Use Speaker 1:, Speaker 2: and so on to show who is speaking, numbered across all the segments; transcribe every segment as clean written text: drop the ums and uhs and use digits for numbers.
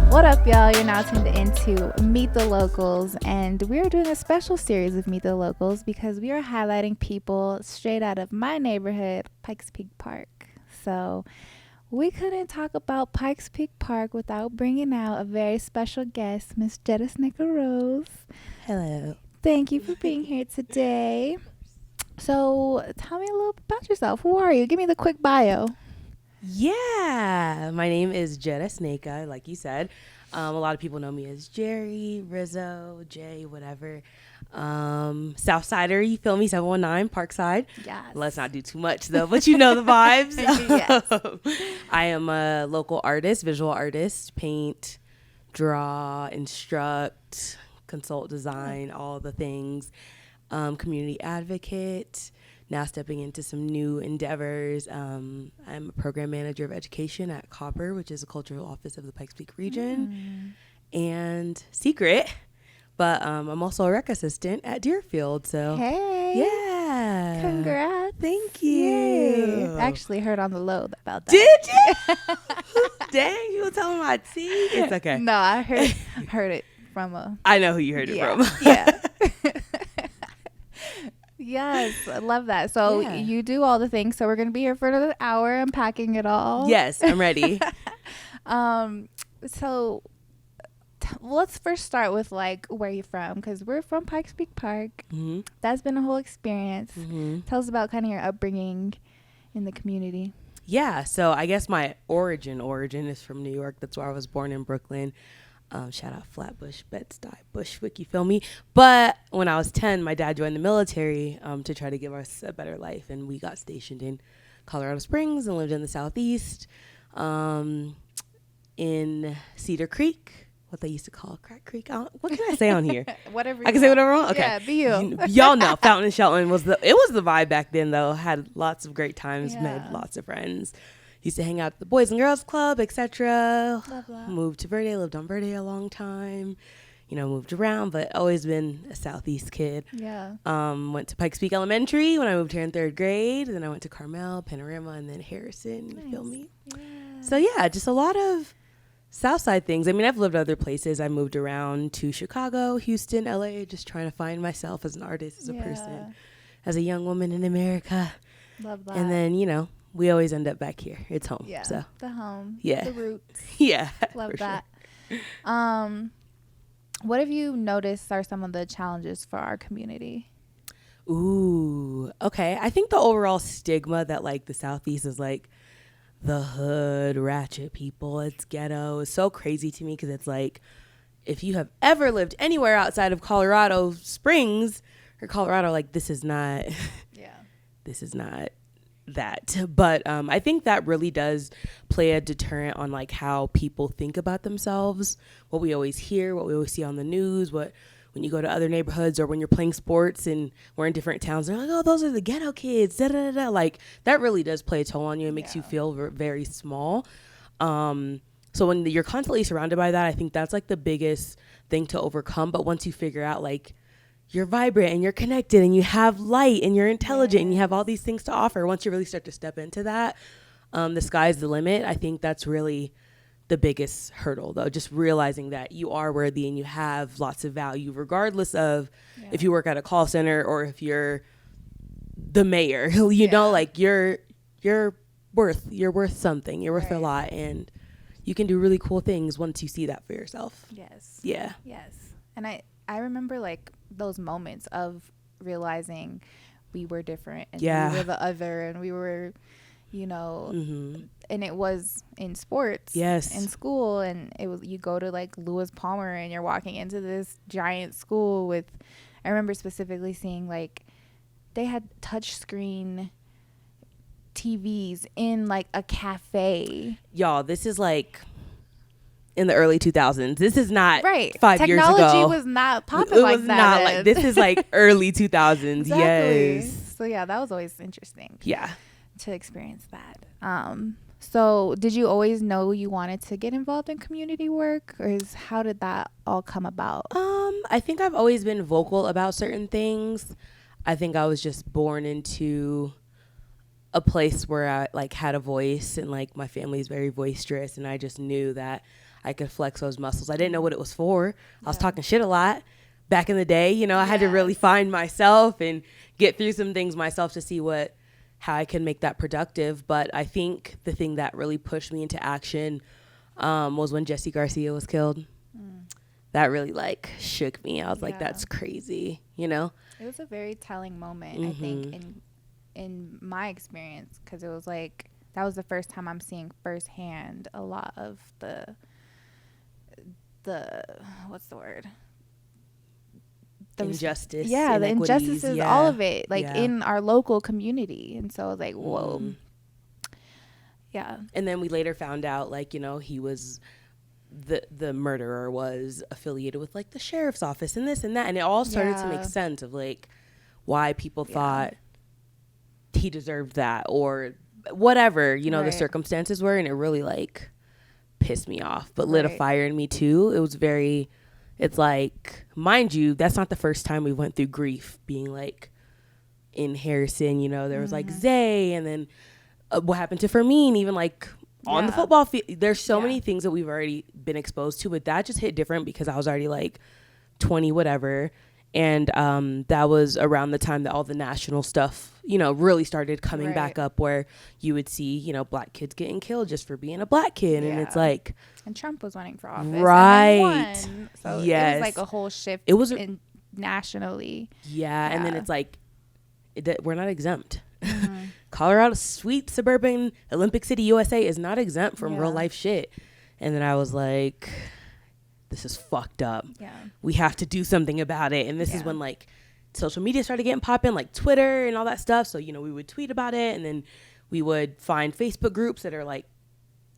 Speaker 1: What up, y'all? You're now tuned into Meet the Locals, and we are doing a special series of Meet the Locals because we are highlighting people straight out of my neighborhood, Pikes Peak Park. So we couldn't talk about Pikes Peak Park without bringing out a very special guest, Miss Jeresneyka Rose.
Speaker 2: Hello.
Speaker 1: Thank you for being here today. So tell me a little bit about yourself. Who are you? Give me the quick bio.
Speaker 2: Yeah, my name is Jeresneyka, like you said. A lot of people know me as Jerry, Rizzo, Jay, whatever. Southsider, you feel me? 719 Parkside.
Speaker 1: Yes.
Speaker 2: Let's not do too much though, but you know the vibes.
Speaker 1: Yes.
Speaker 2: I am a local artist, visual artist, paint, draw, instruct, consult design, all the things. Community advocate. Now stepping into some new endeavors. I'm a program manager of education at Copper, which is a cultural office of the Pikes Peak region. And secret, but I'm also a rec assistant at Deerfield. So
Speaker 1: Hey.
Speaker 2: yeah.
Speaker 1: Congrats.
Speaker 2: Thank you.
Speaker 1: Yay. Actually heard on the low about that.
Speaker 2: Did you? Dang, you were telling my tea. It's okay.
Speaker 1: No, I heard it from a...
Speaker 2: I know who you heard it from.
Speaker 1: Yeah. Yes, I love that. So
Speaker 2: Yeah.
Speaker 1: you do all the things. So we're going to be here for another hour unpacking it all.
Speaker 2: Yes, I'm ready.
Speaker 1: So let's first start with like where you're from, because we're from Pikes Peak Park.
Speaker 2: Mm-hmm.
Speaker 1: That's been a whole experience.
Speaker 2: Mm-hmm.
Speaker 1: Tell us about kind of your upbringing in the community.
Speaker 2: Yeah, so I guess my origin is from New York. That's where I was born, in Brooklyn. Shout out Flatbush, Bed-Stuy, Bushwick, you feel me? But when I was 10, my dad joined the military to try to give us a better life, and we got stationed in Colorado Springs and lived in the Southeast, in Cedar Creek, what they used to call Crack Creek. What can I say on here?
Speaker 1: Whatever.
Speaker 2: I can say whatever I want? Okay.
Speaker 1: Yeah, be you.
Speaker 2: Y'all know Fountain and Shelton was the vibe back then, though. Had lots of great times,
Speaker 1: Yeah.
Speaker 2: made lots of friends. Used to hang out at the Boys and Girls Club, etc.
Speaker 1: Love that.
Speaker 2: Moved to Verde, lived on Verde a long time. Moved around, but always been a Southeast kid.
Speaker 1: Yeah.
Speaker 2: Went to Pikes Peak Elementary when I moved here in 3rd grade. Then I went to Carmel, Panorama, and then Harrison.
Speaker 1: Nice.
Speaker 2: You feel me?
Speaker 1: Yeah.
Speaker 2: So yeah, just a lot of Southside things. I mean, I've lived other places. I moved around to Chicago, Houston, LA, just trying to find myself as an artist, as a person, as a young woman in America.
Speaker 1: Love that.
Speaker 2: And then, we always end up back here. It's home.
Speaker 1: Yeah.
Speaker 2: So
Speaker 1: The home.
Speaker 2: Yeah.
Speaker 1: The roots.
Speaker 2: yeah.
Speaker 1: Love
Speaker 2: for
Speaker 1: that.
Speaker 2: Sure.
Speaker 1: What have you noticed are some of the challenges for our community?
Speaker 2: Ooh. Okay. I think the overall stigma that like the Southeast is like the hood, ratchet people, it's ghetto, is so crazy to me, because it's like, if you have ever lived anywhere outside of Colorado Springs or Colorado, like this is not that. But I think that really does play a deterrent on like how people think about themselves, what we always hear, what we always see on the news, when you go to other neighborhoods or when you're playing sports and we're in different towns, they're like, oh, those are the ghetto kids, da, da, da, da. Like that really does play a toll on you. It makes you feel very small. So when you're constantly surrounded by that, I think that's like the biggest thing to overcome. But once you figure out like you're vibrant and you're connected and you have light and you're intelligent and you have all these things to offer, once you really start to step into that, the sky's the limit. I think that's really the biggest hurdle, though, just realizing that you are worthy and you have lots of value, regardless of if you work at a call center or if you're the mayor. You know, like you're worth something. You're worth a lot, and you can do really cool things once you see that for yourself.
Speaker 1: Yes.
Speaker 2: Yeah.
Speaker 1: Yes. And I remember like those moments of realizing we were different and we were the other, and we were, and it was in sports, in school, and it was, you go to like Lewis Palmer and you're walking into this giant school with, I remember specifically seeing like they had touchscreen TVs in like a cafe.
Speaker 2: Y'all, this is like in the early 2000s. This is not 5 years ago.
Speaker 1: Technology was not popping like that. It was
Speaker 2: not like, this is like early 2000s.
Speaker 1: Exactly.
Speaker 2: Yes.
Speaker 1: So yeah, that was always interesting.
Speaker 2: Yeah.
Speaker 1: To experience that. So did you always know you wanted to get involved in community work, or how did that all come about?
Speaker 2: I think I've always been vocal about certain things. I think I was just born into a place where I like had a voice, and like my family is very boisterous, and I just knew that I could flex those muscles. I didn't know what it was for. I was talking shit a lot back in the day. You know, I had to really find myself and get through some things myself to see how I can make that productive. But I think the thing that really pushed me into action was when Jesse Garcia was killed. That really like shook me. I was like, that's crazy, you know?
Speaker 1: It was a very telling moment, I think, in my experience, because it was like, that was the first time I'm seeing firsthand a lot of the what's the word?
Speaker 2: The injustice.
Speaker 1: Yeah, the injustices, all of it, like in our local community. And so I was like, whoa. Yeah.
Speaker 2: And then we later found out, like, you know, he was the murderer was affiliated with like the sheriff's office and this and that, and it all started to make sense of like why people thought he deserved that or whatever, you know, the circumstances were, and it really like pissed me off, but lit a fire in me too. It was very, it's like, mind you, that's not the first time we went through grief being like in Harrison, you know, there was like Zay, and then what happened to Fermin, even like on the football field. There's so many things that we've already been exposed to, but that just hit different because I was already like 20 whatever, and that was around the time that all the national stuff, you know, really started coming back up, where you would see, you know, black kids getting killed just for being a black kid, and it's like,
Speaker 1: and Trump was running for office, and so it was like a whole shift. It was nationally,
Speaker 2: and then it's like we're not exempt. Colorado, sweet suburban Olympic City, USA is not exempt from real life shit. And then I was like, this is fucked up. We have to do something about it. And this is when like social media started getting popping, like Twitter and all that stuff. So, you know, we would tweet about it, and then we would find Facebook groups that are like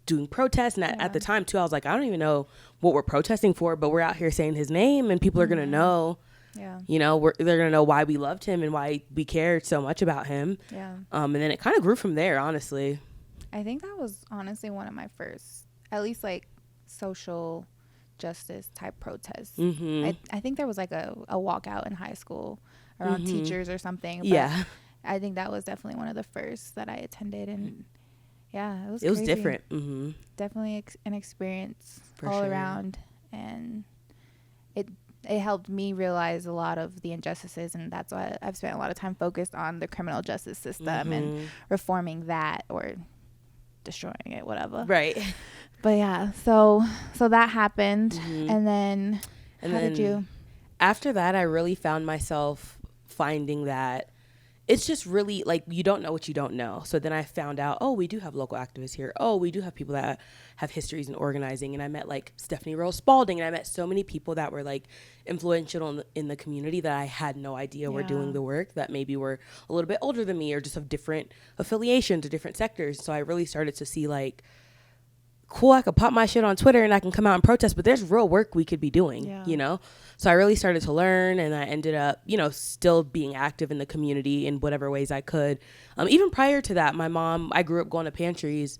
Speaker 2: doing protests. And at the time too, I was like, I don't even know what we're protesting for, but we're out here saying his name, and people are going to know. You know, they're going to know why we loved him and why we cared so much about him. And then it kind of grew from there, honestly.
Speaker 1: I think that was honestly one of my first, at least like social justice type protests. I think there was like a walkout in high school around teachers or something. But I think that was definitely one of the first that I attended. And it was crazy.
Speaker 2: Different.
Speaker 1: Definitely an experience all around. And it helped me realize a lot of the injustices, and that's why I've spent a lot of time focused on the criminal justice system and reforming that or destroying it, whatever. But so that happened, and then how did you?
Speaker 2: After that, I really found myself finding that it's just really like you don't know what you don't know. So then I found out, oh, we do have local activists here. Oh, we do have people that have histories in organizing. And I met like Stephanie Rose Spalding, and I met so many people that were like influential in the community that I had no idea were doing the work, that maybe were a little bit older than me or just of different affiliations or different sectors. So I really started to see like, cool, I could pop my shit on Twitter and I can come out and protest, but there's real work we could be doing, you know? So I really started to learn, and I ended up, you know, still being active in the community in whatever ways I could. Even prior to that, my mom, I grew up going to pantries,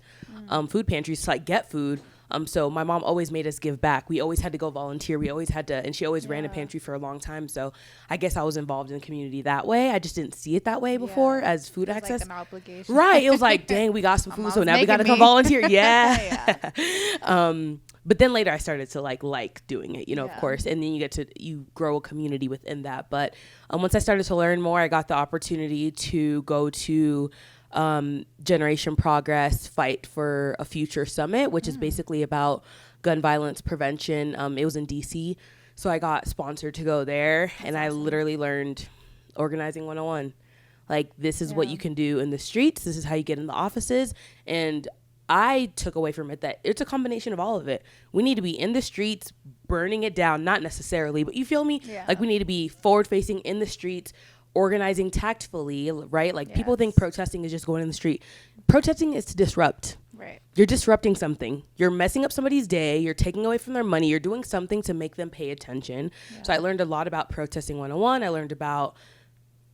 Speaker 2: food pantries to like get food. So my mom always made us give back. We always had to go volunteer. We always had to, and she always ran a pantry for a long time. So I guess I was involved in the community that way. I just didn't see it that way before as food access.
Speaker 1: Like an obligation.
Speaker 2: Right. It was like, dang, we got some food, so now we got to come volunteer. But then later I started to like doing it, you know, of course. And then you grow a community within that. But once I started to learn more, I got the opportunity to go to Generation Progress Fight for a Future Summit, which is basically about gun violence prevention. It was in DC, so I got sponsored to go there. That's awesome. I literally learned organizing 101. Like, this is what you can do in the streets, this is how you get in the offices. And I took away from it that it's a combination of all of it. We need to be in the streets burning it down, not necessarily, but you feel me? Like, we need to be forward facing in the streets, organizing tactfully, right? Like, people think protesting is just going in the street. Protesting is to disrupt. Right. You're disrupting something. You're messing up somebody's day. You're taking away from their money. You're doing something to make them pay attention. So I learned a lot about protesting 101. I learned about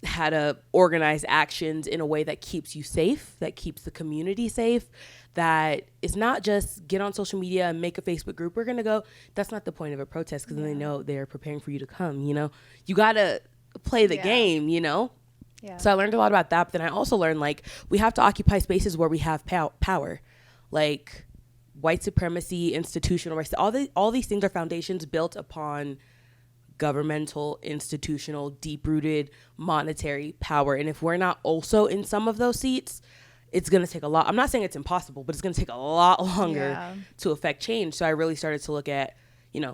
Speaker 2: how to organize actions in a way that keeps you safe, that keeps the community safe, that is not just get on social media and make a Facebook group. We're going to go. That's not the point of a protest, because then they know they're preparing for you to come, you know. You got to play the game, you know.
Speaker 1: Yeah.
Speaker 2: So I learned a lot about that. But then I also learned, like, we have to occupy spaces where we have power. Like, white supremacy, institutional racism, all these things are foundations built upon governmental, institutional, deep-rooted monetary power. And if we're not also in some of those seats, it's going to take a lot. I'm not saying it's impossible, but it's going to take a lot longer to affect change. So I really started to look at,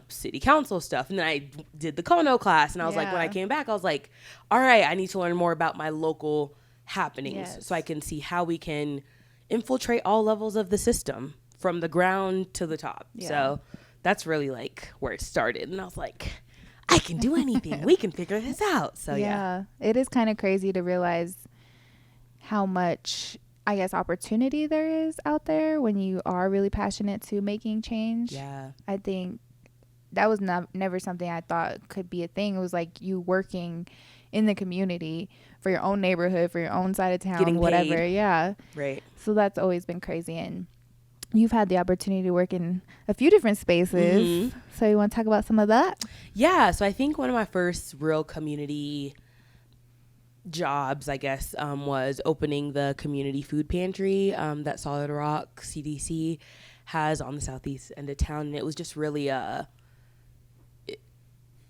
Speaker 2: city council stuff. And then I did the Kono class. And I was like, when I came back, I was like, all right, I need to learn more about my local happenings so I can see how we can infiltrate all levels of the system from the ground to the top. Yeah. So that's really like where it started. And I was like, I can do anything. We can figure this out. So yeah.
Speaker 1: It is kind of crazy to realize how much, I guess, opportunity there is out there when you are really passionate to making change.
Speaker 2: Yeah.
Speaker 1: I think that was never something I thought could be a thing. It was like you working in the community for your own neighborhood, for your own side of town,
Speaker 2: getting
Speaker 1: whatever.
Speaker 2: Paid.
Speaker 1: Yeah.
Speaker 2: Right.
Speaker 1: So that's always been crazy. And you've had the opportunity to work in a few different spaces. Mm-hmm. So you want to talk about some of that?
Speaker 2: Yeah. So I think one of my first real community jobs, I guess, was opening the community food pantry that Solid Rock CDC has on the southeast end of town. And it was just really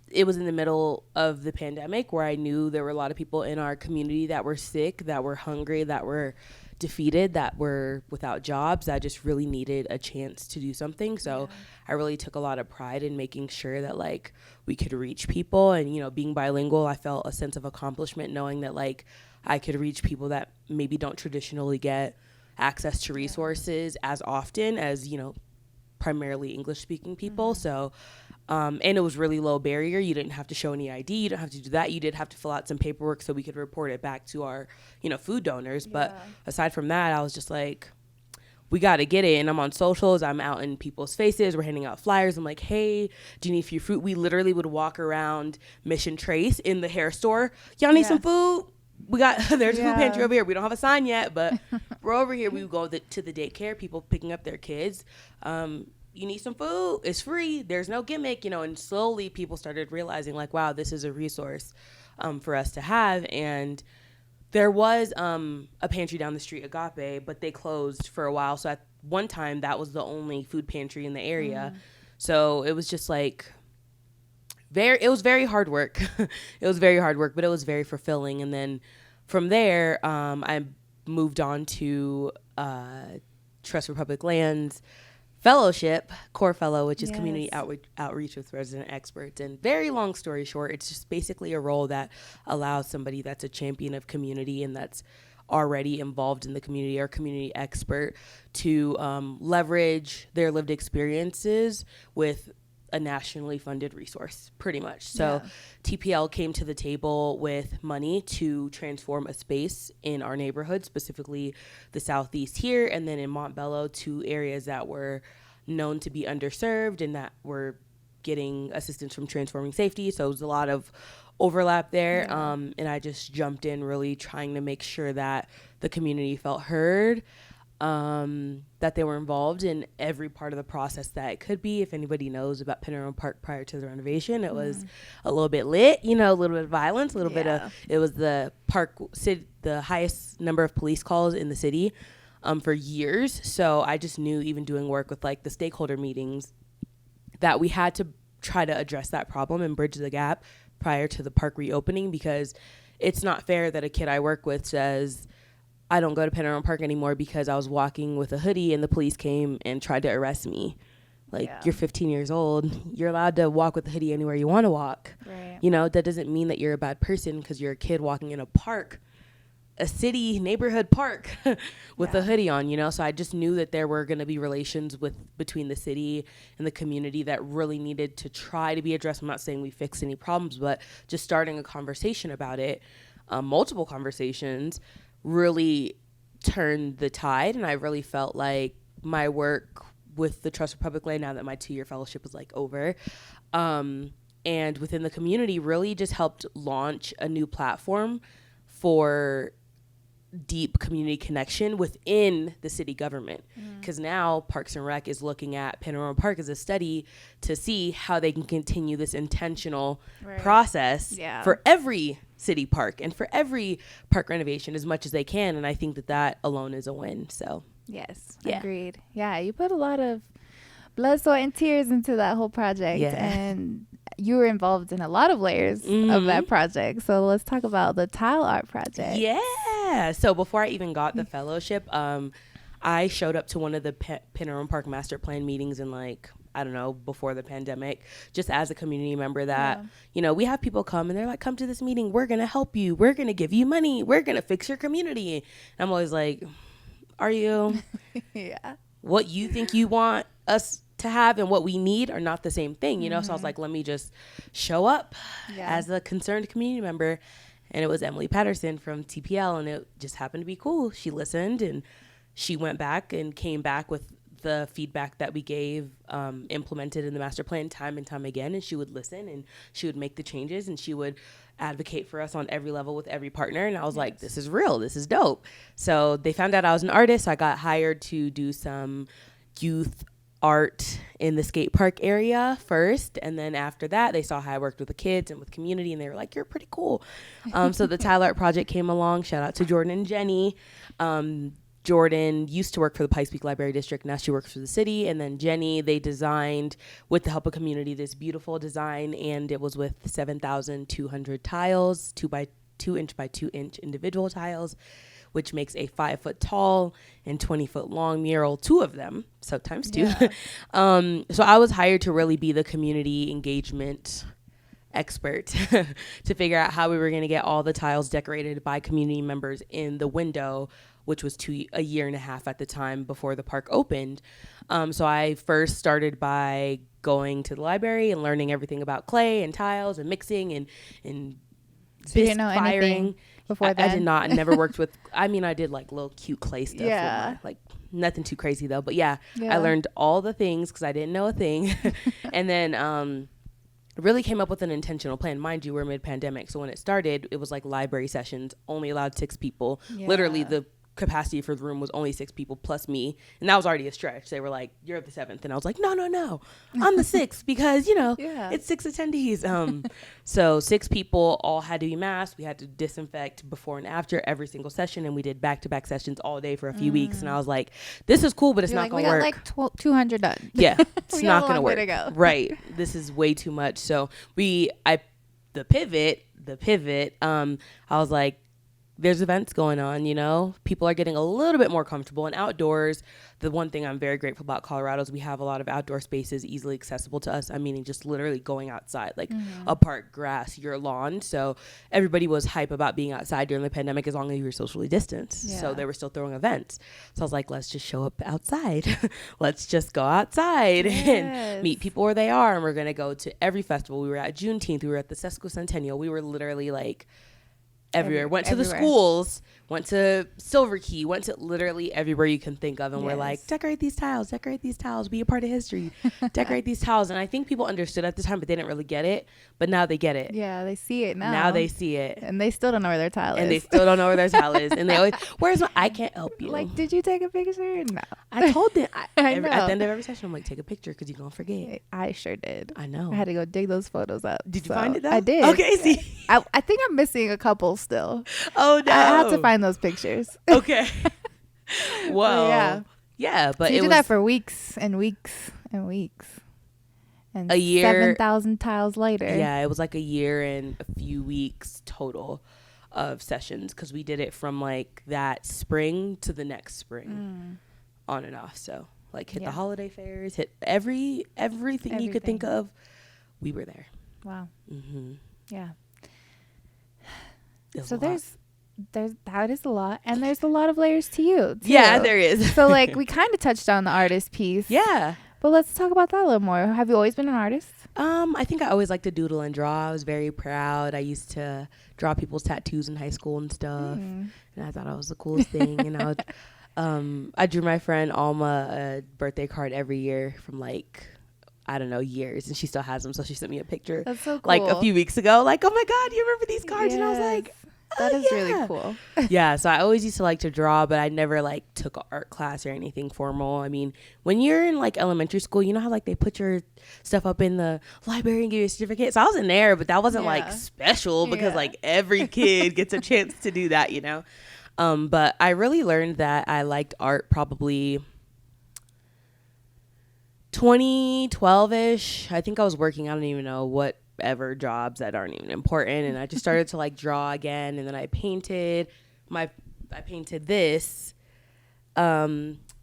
Speaker 2: it was in the middle of the pandemic where I knew there were a lot of people in our community that were sick, that were hungry, that were defeated, that were without jobs, that just really needed a chance to do something. So I really took a lot of pride in making sure that like we could reach people. And, being bilingual, I felt a sense of accomplishment knowing that like I could reach people that maybe don't traditionally get access to resources as often as, primarily English speaking people. Mm-hmm. So and it was really low barrier. You didn't have to show any ID. You don't have to do that. You did have to fill out some paperwork so we could report it back to our, food donors. Yeah. But aside from that, I was just like, we got to get it. And I'm on socials. I'm out in people's faces. We're handing out flyers. I'm like, hey, do you need free fruit? We literally would walk around Mission Trace in the hair store. Y'all need some food? We got, there's a food pantry over here. We don't have a sign yet, but we're over here. We would go to the daycare, people picking up their kids. You need some food, it's free, there's no gimmick, and slowly people started realizing like, wow, this is a resource for us to have. And there was a pantry down the street, Agape, but they closed for a while. So at one time that was the only food pantry in the area. So it was just like it was very hard work. It was very hard work, but it was very fulfilling. And then from there, I moved on to Trust for Public Lands Fellowship, Core Fellow, which is community outreach with resident experts. And very long story short, it's just basically a role that allows somebody that's a champion of community and that's already involved in the community or community expert to leverage their lived experiences with a nationally funded resource, pretty much. So TPL came to the table with money to transform a space in our neighborhood, specifically the southeast here, and then in Montbello, 2 areas that were known to be underserved and that were getting assistance from Transforming Safety. So it was a lot of overlap there. And I just jumped in really trying to make sure that the community felt heard, that they were involved in every part of the process that it could be. If anybody knows about Panorama Park prior to the renovation, it was a little bit lit, a little bit of violence, a little bit of, it was the the highest number of police calls in the city for years. So I just knew, even doing work with like the stakeholder meetings, that we had to try to address that problem and bridge the gap prior to the park reopening, because it's not fair that a kid I work with says, I don't go to Panorama Park anymore because I was walking with a hoodie and the police came and tried to arrest me. Like, you're 15 years old. You're allowed to walk with a hoodie anywhere you want to walk. Right. That doesn't mean that you're a bad person because you're a kid walking in a park, a city neighborhood park with a hoodie on, So I just knew that there were going to be relations between the city and the community that really needed to try to be addressed. I'm not saying we fixed any problems, but just starting a conversation about it, multiple conversations, really turned the tide. And I really felt like my work with the Trust for Public Land, now that my 2-year fellowship is like over, and within the community, really just helped launch a new platform for deep community connection within the city government. Because now Parks and Rec is looking at Panorama Park as a study to see how they can continue this intentional process for every city park and for every park renovation as much as they can. And I think that alone is a win. So
Speaker 1: yes,
Speaker 2: yeah.
Speaker 1: Agreed. Yeah, you put a lot of blood, sweat, and tears into that whole project.
Speaker 2: Yeah.
Speaker 1: And you were involved in a lot of layers of that project. So let's talk about the tile art project.
Speaker 2: Yeah. So before I even got the fellowship, I showed up to one of the Panorama Park master plan meetings in like, I don't know, before the pandemic, just as a community member that, you know, we have people come and they're like, come to this meeting. We're going to help you. We're going to give you money. We're going to fix your community. And I'm always like, are you?
Speaker 1: Yeah.
Speaker 2: What you think you want us to have and what we need are not the same thing, you know? So I was like, let me just show up as a concerned community member. And it was Emily Patterson from TPL, and it just happened to be cool. She listened and she went back and came back with the feedback that we gave, implemented in the master plan time and time again. And she would listen and she would make the changes and she would advocate for us on every level with every partner. And I was like, this is real. This is dope. So they found out I was an artist. So I got hired to do some youth art in the skate park area first. And then after that, they saw how I worked with the kids and with community. And they were like, you're pretty cool. So the tile art project came along. Shout out to Jordan and Jenny. Jordan used to work for the Pikes Peak Library District. Now she works for the city. And then Jenny, they designed, with the help of community, this beautiful design. And it was with 7,200 tiles, 2 inch by 2 inch individual tiles, which makes a 5 foot tall and 20 foot long mural, 2 of them. So times 2.
Speaker 1: Yeah.
Speaker 2: So I was hired to really be the community engagement expert to figure out how we were going to get all the tiles decorated by community members in the window, which was a year and a half at the time before the park opened. So I first started by going to the library and learning everything about clay and tiles and mixing and
Speaker 1: so you didn't know anything before that?
Speaker 2: I did not. I never worked with, I mean, I did like little cute clay stuff.
Speaker 1: Yeah.
Speaker 2: Like nothing too crazy though. But yeah, I learned all the things because I didn't know a thing. And then really came up with an intentional plan. Mind you, we're mid-pandemic. So when it started, it was like library sessions, only allowed 6 people.
Speaker 1: Yeah.
Speaker 2: Literally the capacity for the room was only 6 people plus me, and that was already a stretch. They were like, you're the 7th, and I was like, no, I'm the 6th because, you know, it's 6 attendees. So 6 people all had to be masked. We had to disinfect before and after every single session, and we did back-to-back sessions all day for a few weeks. And I was like, this is cool, but it's not gonna work.
Speaker 1: We got like 200 done.
Speaker 2: Yeah, it's not gonna work.
Speaker 1: Go.
Speaker 2: Right, this is way too much. So the pivot, I was like, there's events going on, you know, people are getting a little bit more comfortable, and outdoors. The one thing I'm very grateful about Colorado is we have a lot of outdoor spaces easily accessible to us. I mean, just literally going outside, like a park, grass, your lawn. So everybody was hype about being outside during the pandemic as long as you were socially distanced. Yeah. So they were still throwing events. So I was like, let's just show up outside. Let's just go outside and meet people where they are. And we're going to go to every festival. We were at Juneteenth. We were at the Sesquicentennial. We were literally like, everywhere. Went to the schools, went to Silver Key, went to literally everywhere you can think of. And we're like, decorate these tiles, be a part of history, decorate these tiles. And I think people understood at the time, but they didn't really get it. But now they get it.
Speaker 1: Yeah, they see it now.
Speaker 2: Now they see it.
Speaker 1: And they still don't know where their tile is.
Speaker 2: And they still don't know where their tile is. And they always, where's my, I can't help you.
Speaker 1: Like, did you take a picture? No.
Speaker 2: I told them.
Speaker 1: I know.
Speaker 2: At the end of every session, I'm like, take a picture because you're going to forget.
Speaker 1: I sure did.
Speaker 2: I know.
Speaker 1: I had to go dig those photos up.
Speaker 2: Did you find it though?
Speaker 1: I did.
Speaker 2: Okay, see.
Speaker 1: I think I'm missing a couple still.
Speaker 2: Oh, no.
Speaker 1: I have to find those pictures.
Speaker 2: Okay. Whoa. Yeah, but
Speaker 1: so you did that for weeks and weeks and weeks. And
Speaker 2: a year.
Speaker 1: 7,000 tiles later.
Speaker 2: Yeah, it was like a year and a few weeks total of sessions because we did it from like that spring to the next spring on and off. So like hit the holiday fairs, hit everything you could think of. We were there.
Speaker 1: Wow.
Speaker 2: Mm-hmm.
Speaker 1: Yeah.
Speaker 2: So
Speaker 1: there's that is a lot, and there's a lot of layers to you too.
Speaker 2: Yeah, there is.
Speaker 1: So like we kind of touched on the artist piece.
Speaker 2: Yeah.
Speaker 1: But let's talk about that a little more. Have you always been an artist?
Speaker 2: I think I always liked to doodle and draw. I was very proud. I used to draw people's tattoos in high school and stuff, and I thought it was the coolest thing. And I drew my friend Alma a birthday card every year from like, I don't know, years, and she still has them. So she sent me a picture.
Speaker 1: That's so cool.
Speaker 2: Like a few weeks ago, like, oh my God, you remember these cards?
Speaker 1: Yes.
Speaker 2: And I was like,
Speaker 1: That is really cool.
Speaker 2: Yeah, so I always used to like to draw, but I never like took an art class or anything formal. I mean, when you're in like elementary school, you know how like they put your stuff up in the library and give you a certificate. So I was in there, but that wasn't like special because like every kid gets a chance to do that, you know. But I really learned that I liked art probably 2012-ish. I think I was working, I don't even know what ever jobs that aren't even important, and I just started to like draw again, and then I painted this.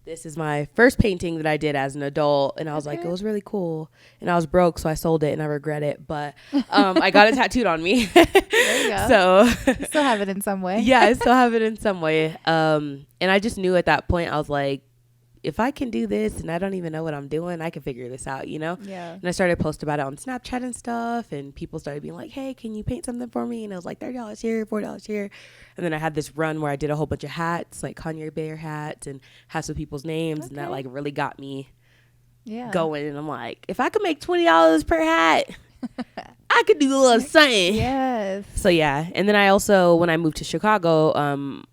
Speaker 2: This is my first painting that I did as an adult, and I was like, it was really cool, and I was broke, so I sold it and I regret it, but I got it tattooed on me.
Speaker 1: There you go.
Speaker 2: So
Speaker 1: you still have it in some way.
Speaker 2: Yeah, I still have it in some way. And I just knew at that point, I was like, if I can do this and I don't even know what I'm doing, I can figure this out, you know?
Speaker 1: Yeah.
Speaker 2: And I started posting about it on Snapchat and stuff, and people started being like, hey, can you paint something for me? And I was like, $30 here, $4 here. And then I had this run where I did a whole bunch of hats, like Kanye Bear hats and hats with people's names. And that like really got me going. And I'm like, if I could make $20 per hat, I could do a little something.
Speaker 1: Yes.
Speaker 2: So yeah. And then I also, when I moved to Chicago,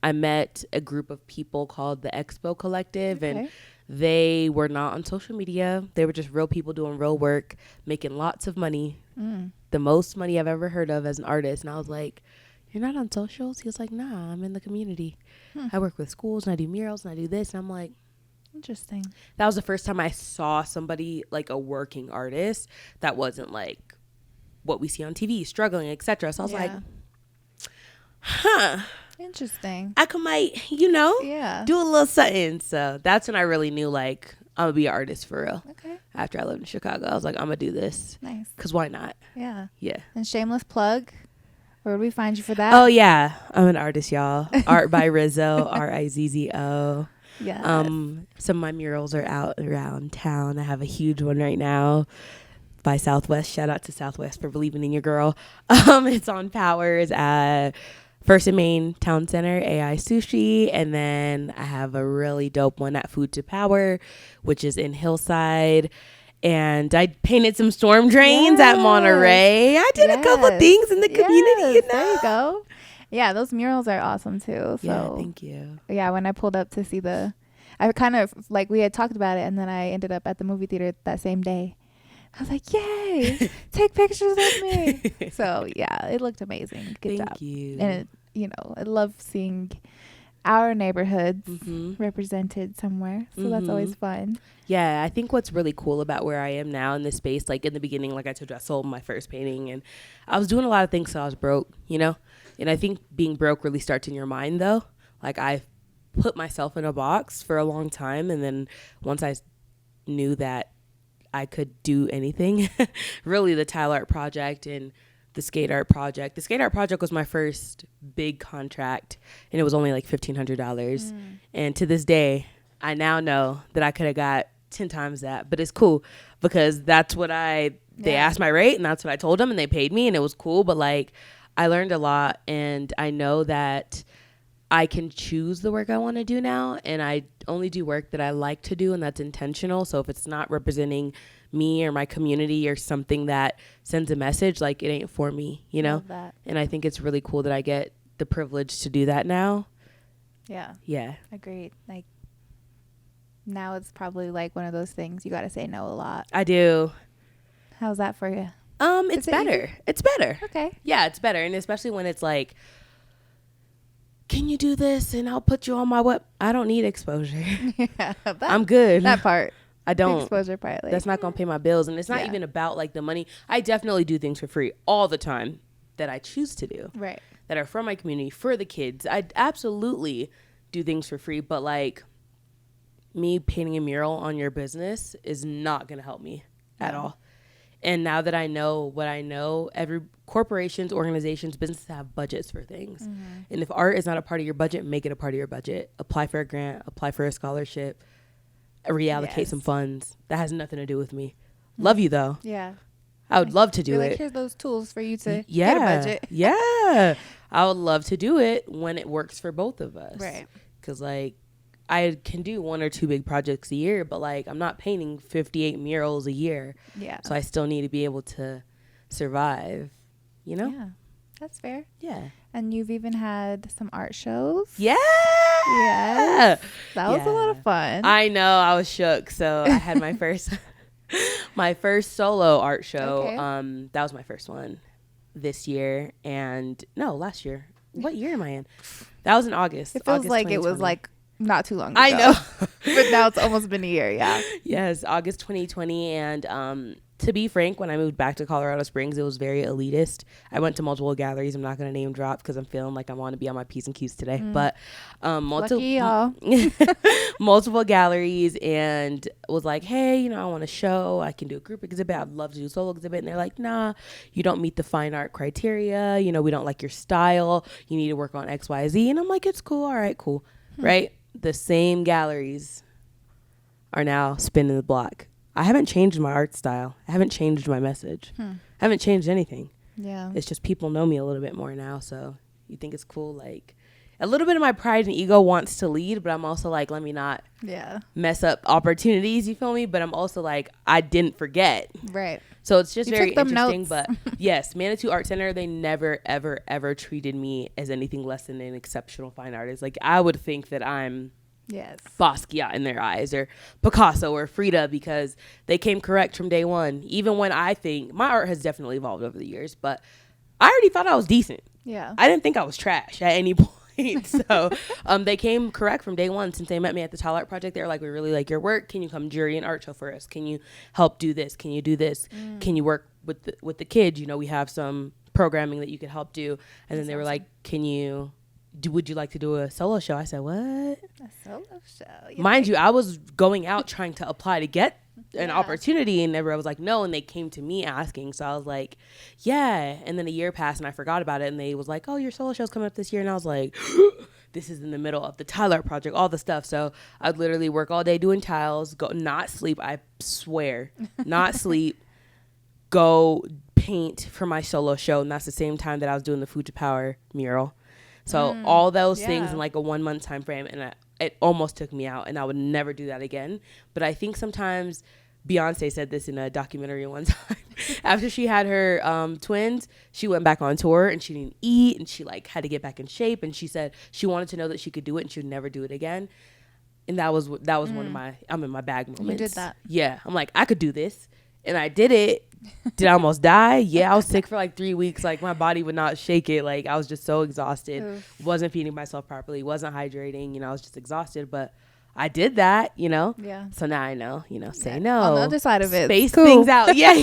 Speaker 2: I met a group of people called the Expo Collective, and they were not on social media. They were just real people doing real work, making lots of money. The most money I've ever heard of as an artist. And I was like, you're not on socials? He was like, nah, I'm in the community. I work with schools and I do murals and I do this. And I'm like,
Speaker 1: interesting.
Speaker 2: That was the first time I saw somebody like a working artist that wasn't like what we see on TV, struggling, etc. So I was like,
Speaker 1: interesting.
Speaker 2: I might, you know, do a little something. So that's when I really knew like I'm gonna be an artist for real.
Speaker 1: Okay.
Speaker 2: After I lived in Chicago, I was like, I'm gonna do this.
Speaker 1: Nice.
Speaker 2: Cause why not?
Speaker 1: Yeah.
Speaker 2: Yeah.
Speaker 1: And shameless plug. Where do we find you for that?
Speaker 2: Oh yeah, I'm an artist, y'all. Art by Rizzo, Rizzo.
Speaker 1: Yeah.
Speaker 2: Some of my murals are out around town. I have a huge one right now by Southwest. Shout out to Southwest for believing in your girl. It's on Powers at First and Main Town Center, AI Sushi. And then I have a really dope one at Food to Power, which is in Hillside. And I painted some storm drains at Monterey. I did a couple things in the community, you know?
Speaker 1: There you go. Yeah, those murals are awesome too. So
Speaker 2: yeah, thank you.
Speaker 1: Yeah, when I pulled up to see I kind of like, we had talked about it, and then I ended up at the movie theater that same day. I was like, yay, take pictures of me. So yeah, it looked amazing. Good job.
Speaker 2: Thank you.
Speaker 1: And I love seeing our neighborhoods represented somewhere. So that's always fun.
Speaker 2: Yeah, I think what's really cool about where I am now in this space, like in the beginning, like I told you, I sold my first painting and I was doing a lot of things so I was broke, you know? And I think being broke really starts in your mind though. Like I put myself in a box for a long time, and then once I knew that I could do anything, really the tile art project and the skate art project. The skate art project was my first big contract, and it was only like $1,500. And to this day, I now know that I could have got 10 times that, but it's cool because that's what they asked my rate, and that's what I told them, and they paid me, and it was cool. But like, I learned a lot, and I know that I can choose the work I want to do now, and I only do work that I like to do, and that's intentional. So if it's not representing me or my community or something that sends a message, like it ain't for me, you know?
Speaker 1: Love that.
Speaker 2: And I think it's really cool that I get the privilege to do that now.
Speaker 1: Yeah.
Speaker 2: Yeah.
Speaker 1: Agreed. Like now it's probably like one of those things you got to say no a lot.
Speaker 2: I do.
Speaker 1: How's that for you?
Speaker 2: It's better. It's better.
Speaker 1: Okay.
Speaker 2: Yeah, it's better. And especially when it's like, can you do this? And I'll put you on my web. I don't need exposure.
Speaker 1: Yeah,
Speaker 2: I'm good.
Speaker 1: That part.
Speaker 2: I don't.
Speaker 1: The exposure part. Like,
Speaker 2: that's not going to pay my bills. And it's not even about like the money. I definitely do things for free all the time that I choose to do.
Speaker 1: Right.
Speaker 2: That are for my community, for the kids. I absolutely do things for free. But like me painting a mural on your business is not going to help me at all. And now that I know what I know, every corporations, organizations, businesses have budgets for things. And if art is not a part of your budget, make it a part of your budget. Apply for a grant, apply for a scholarship, reallocate some funds. That has nothing to do with me. Love you though.
Speaker 1: Yeah.
Speaker 2: I would love to do
Speaker 1: You're
Speaker 2: it.
Speaker 1: Like, here's those tools for you to get a budget.
Speaker 2: Yeah. I would love to do it when it works for both of us.
Speaker 1: Right.
Speaker 2: Because like I can do 1 or 2 big projects a year, but like I'm not painting 58 murals a year.
Speaker 1: Yeah.
Speaker 2: So I still need to be able to survive, you know?
Speaker 1: Yeah. That's fair.
Speaker 2: Yeah.
Speaker 1: And you've even had some art shows.
Speaker 2: Yeah.
Speaker 1: Yes. That was a lot of fun.
Speaker 2: I know. I was shook. So I had my first my first solo art show.
Speaker 1: Okay.
Speaker 2: That was my first one this year, and no, last year. What year am I in? That was in August.
Speaker 1: It feels
Speaker 2: August
Speaker 1: like it was
Speaker 2: 2020.
Speaker 1: like not too long ago.
Speaker 2: I know.
Speaker 1: But now it's almost been a year. Yeah.
Speaker 2: Yes, August 2020. And to be frank, when I moved back to Colorado Springs, it was very elitist. I went to multiple galleries. I'm not going to name drop because I'm feeling like I want to be on my P's and Q's today. But
Speaker 1: Lucky y'all.
Speaker 2: multiple galleries, and was like, hey, I want a show. I can do a group exhibit. I'd love to do a solo exhibit. And they're like, nah, you don't meet the fine art criteria. We don't like your style. You need to work on X, Y, Z. And I'm like, it's cool. All right, cool. Right? The same galleries are now spinning the block. I haven't changed my art style. I haven't changed my message. I haven't changed anything.
Speaker 1: Yeah.
Speaker 2: It's just people know me a little bit more now. So you think it's cool. Like, a little bit of my pride and ego wants to lead, but I'm also like, let me not mess up opportunities. You feel me? But I'm also like, I didn't forget.
Speaker 1: Right.
Speaker 2: So it's just very interesting.
Speaker 1: Notes.
Speaker 2: But yes, Manitou Art Center, they never, ever, ever treated me as anything less than an exceptional fine artist. Like, I would think that I'm Basquiat in their eyes, or Picasso or Frida, because they came correct from day one. Even when I think my art has definitely evolved over the years, but I already thought I was decent.
Speaker 1: Yeah.
Speaker 2: I didn't think I was trash at any point. So they came correct from day one. Since they met me at the Tile Art Project, they were like, we really like your work. Can you come jury an art show for us? Can you help do this? Can you do this? Can you work with the kids? We have some programming that you could help do. And then they were like, would you like to do a solo show? I said, what?
Speaker 1: A solo show?
Speaker 2: Mind you, I was going out trying to apply to get an opportunity, and everyone was like, no, and they came to me asking. So I was like, yeah. And then a year passed and I forgot about it, and they was like, oh, your solo show's coming up this year. And I was like, this is in the middle of the Tile Art Project, all the stuff. So I'd literally work all day doing tiles, go not sleep, I swear, not sleep, go paint for my solo show. And that's the same time that I was doing the Food to Power mural. So all those things in like a 1 month time frame, and it almost took me out, and I would never do that again. But I think sometimes Beyonce said this in a documentary one time. After she had her twins, she went back on tour and she didn't eat, and she like had to get back in shape. And she said she wanted to know that she could do it and she would never do it again. And that was one of my I'm in my bag moments.
Speaker 1: You did that.
Speaker 2: Yeah, I'm like, I could do this, and I did it. Did I almost die? Yeah, I was sick for like 3 weeks. Like, my body would not shake it. Like, I was just so exhausted.
Speaker 1: Oof.
Speaker 2: Wasn't feeding myself properly. Wasn't hydrating. I was just exhausted. But I did that,
Speaker 1: Yeah.
Speaker 2: So now I know, say no.
Speaker 1: On the other side of it.
Speaker 2: Space
Speaker 1: cool.
Speaker 2: things out. Yeah.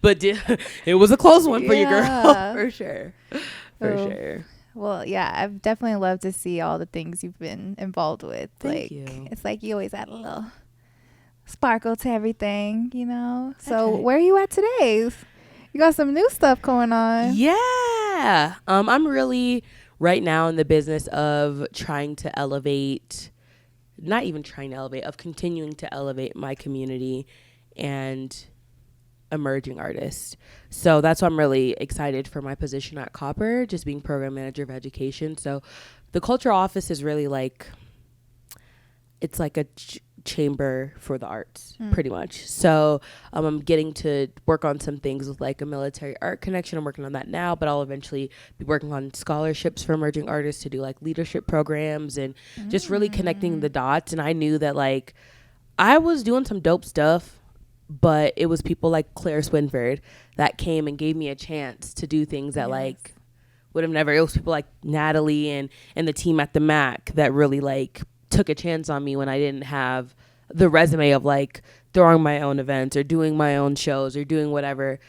Speaker 2: But it was a close one for you, girl. For sure. For sure.
Speaker 1: Well, yeah, I've definitely loved to see all the things you've been involved with.
Speaker 2: Thank you.
Speaker 1: It's like you always add a little sparkle to everything, So
Speaker 2: Okay.
Speaker 1: where are you at today? You got some new stuff going on.
Speaker 2: Yeah. I'm really right now in the business of trying to elevate, not even trying to elevate, of continuing to elevate my community and emerging artists. So that's why I'm really excited for my position at Copper, just being program manager of education. So the cultural office is really like, it's like a chamber for the arts, pretty much. So I'm getting to work on some things with like a military art connection. I'm working on that now, but I'll eventually be working on scholarships for emerging artists to do like leadership programs and just really connecting the dots. And I knew that like I was doing some dope stuff, but it was people like Claire Swinford that came and gave me a chance to do things that like would have never. It was people like Natalie and the team at the Mac that really like took a chance on me when I didn't have the resume of like throwing my own events or doing my own shows or doing whatever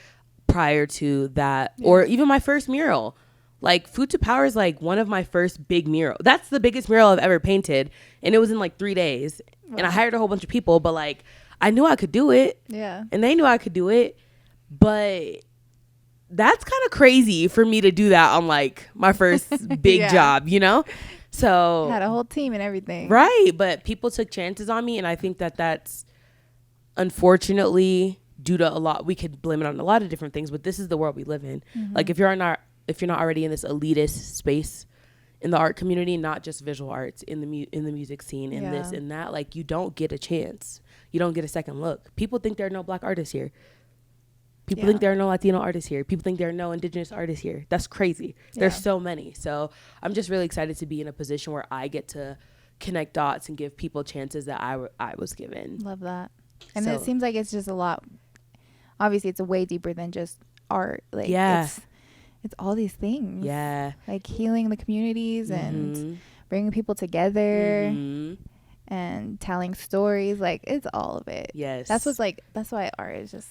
Speaker 2: prior to that. Or even my first mural. Like, Food to Power is like one of my first big mural. That's the biggest mural I've ever painted, and it was in like 3 days. Wow. And I hired a whole bunch of people, but like I knew I could do it. Yeah. And they knew I could do it, but that's kind of crazy for me to do that on like my first big job, So
Speaker 1: had a whole team and everything.
Speaker 2: Right. But people took chances on me. And I think that that's unfortunately due to a lot. We could blame it on a lot of different things, but this is the world we live in. Like, if you're not already in this elitist space in the art community, not just visual arts, in the music scene, in this and that, like, you don't get a chance. You don't get a second look. People think there are no black artists here. People think there are no Latino artists here. People think there are no indigenous artists here. That's crazy. There's so many. So I'm just really excited to be in a position where I get to connect dots and give people chances that I was given.
Speaker 1: Love that. And it seems like it's just a lot. Obviously, it's way deeper than just art. Like, it's all these things.
Speaker 2: Yeah.
Speaker 1: Like healing the communities and bringing people together and telling stories. Like, it's all of it.
Speaker 2: Yes.
Speaker 1: That's why art is just,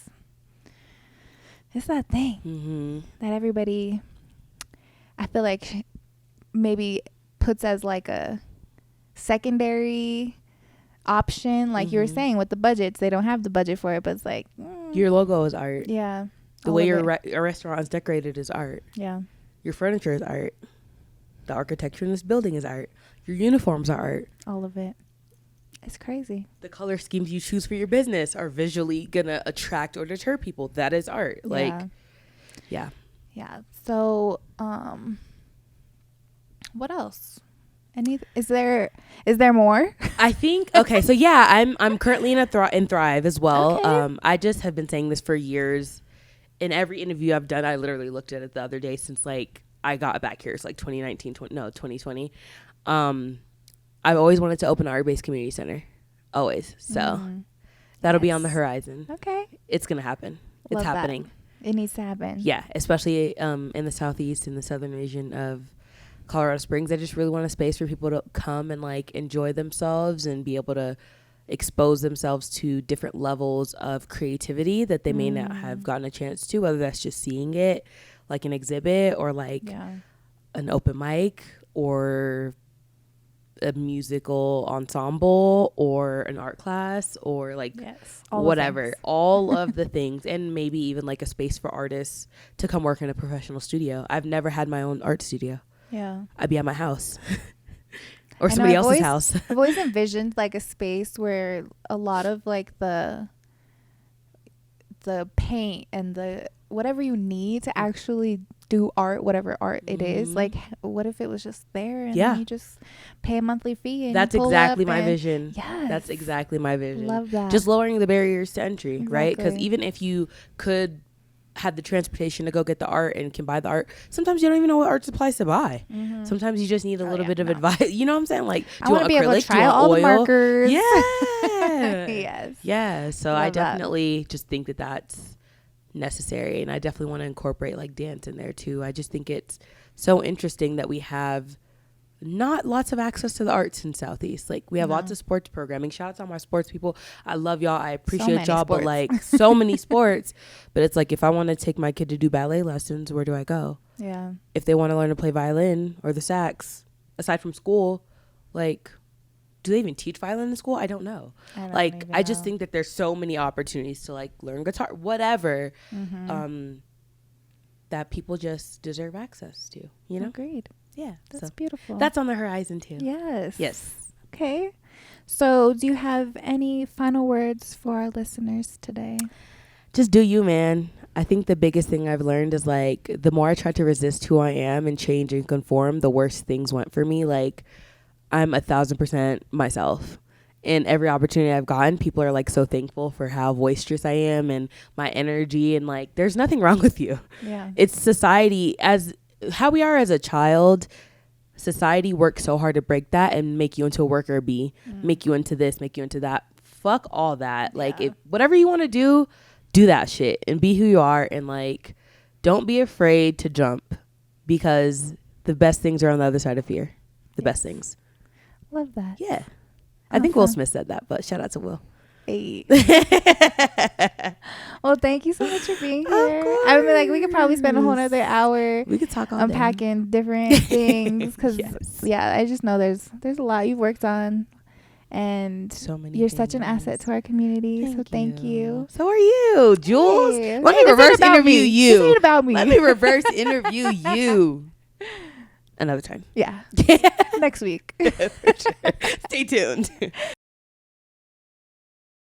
Speaker 1: it's that thing that everybody, I feel like, maybe puts as like a secondary option. Like you were saying with the budgets, they don't have the budget for it, but it's like
Speaker 2: your logo is art.
Speaker 1: Yeah.
Speaker 2: The way your restaurant is decorated is art.
Speaker 1: Yeah.
Speaker 2: Your furniture is art. The architecture in this building is art. Your uniforms are art.
Speaker 1: All of it. It's crazy.
Speaker 2: The color schemes you choose for your business are visually gonna attract or deter people. That is art. Like, yeah.
Speaker 1: So, what else? Is there more?
Speaker 2: I think okay. So yeah, I'm currently in Thrive as well.
Speaker 1: Okay.
Speaker 2: I just have been saying this for years. In every interview I've done, I literally looked at it the other day since like I got back here. It's like 2020. I've always wanted to open an art-based community center. Always. So that'll be on the horizon.
Speaker 1: Okay.
Speaker 2: It's going to happen.
Speaker 1: Love
Speaker 2: it's happening.
Speaker 1: That. It needs to happen.
Speaker 2: Yeah. Especially in the southeast, in the southern region of Colorado Springs. I just really want a space for people to come and like enjoy themselves and be able to expose themselves to different levels of creativity that they may not have gotten a chance to, whether that's just seeing it like an exhibit or like an open mic or a musical ensemble or an art class or like whatever, all of the things, and maybe even like a space for artists to come work in a professional studio. I've never had my own art studio. I'd be at my house or somebody else's house.
Speaker 1: I've always envisioned like a space where a lot of like the paint and the whatever you need to actually do art, whatever art it is, like what if it was just there and then you just pay a monthly fee and
Speaker 2: that's exactly my vision. That's exactly my vision.
Speaker 1: Love that.
Speaker 2: Just lowering the barriers to entry, right? Because even if you could have the transportation to go get the art and can buy the art, sometimes you don't even know what art supplies to buy. Sometimes you just need a little bit of advice. You know what I'm saying? Like, do you want
Speaker 1: be able to
Speaker 2: acrylic?
Speaker 1: try all
Speaker 2: oil?
Speaker 1: the markers.
Speaker 2: So I definitely just think that that's necessary, and I definitely want to incorporate like dance in there too. I just think it's so interesting that we have not lots of access to the arts in Southeast. Like we have lots of sports programming. Shout out to all my sports people. I love y'all. I appreciate y'all, but like so many sports. But it's like if I want to take my kid to do ballet lessons, where do I go? Yeah. If they want to learn to play violin or the sax, aside from school, like do they even teach violin in school? I don't know. I just think that there's so many opportunities to like learn guitar, whatever, that people just deserve access to, you know?
Speaker 1: Agreed.
Speaker 2: Yeah.
Speaker 1: That's beautiful.
Speaker 2: That's on the horizon too.
Speaker 1: Yes. Okay. So do you have any final words for our listeners today?
Speaker 2: Just do you, man. I think the biggest thing I've learned is like the more I try to resist who I am and change and conform, the worse things went for me. Like I'm 1,000% myself. And every opportunity I've gotten, people are like so thankful for how boisterous I am and my energy, and like there's nothing wrong with you. It's society, as how we are as a child. Society works so hard to break that and make you into a worker bee, make you into this, make you into that. Fuck all that. Like if whatever you want to do that shit and be who you are, and like don't be afraid to jump, because the best things are on the other side of fear. The best things.
Speaker 1: Love that.
Speaker 2: Yeah. I think Will Smith said that, but shout out to Will.
Speaker 1: Hey. Well, thank you so much for being here. I mean, like we could probably spend a whole other hour.
Speaker 2: We could talk all
Speaker 1: unpacking different things, because I just know there's a lot you've worked on, and
Speaker 2: so many.
Speaker 1: You're such an asset to our community. Thank you.
Speaker 2: So are you, Jules?
Speaker 1: Hey.
Speaker 2: Let me reverse interview you.
Speaker 1: This ain't about me.
Speaker 2: Let me reverse interview you. Another time.
Speaker 1: Yeah. Next week.
Speaker 2: For sure. Stay tuned.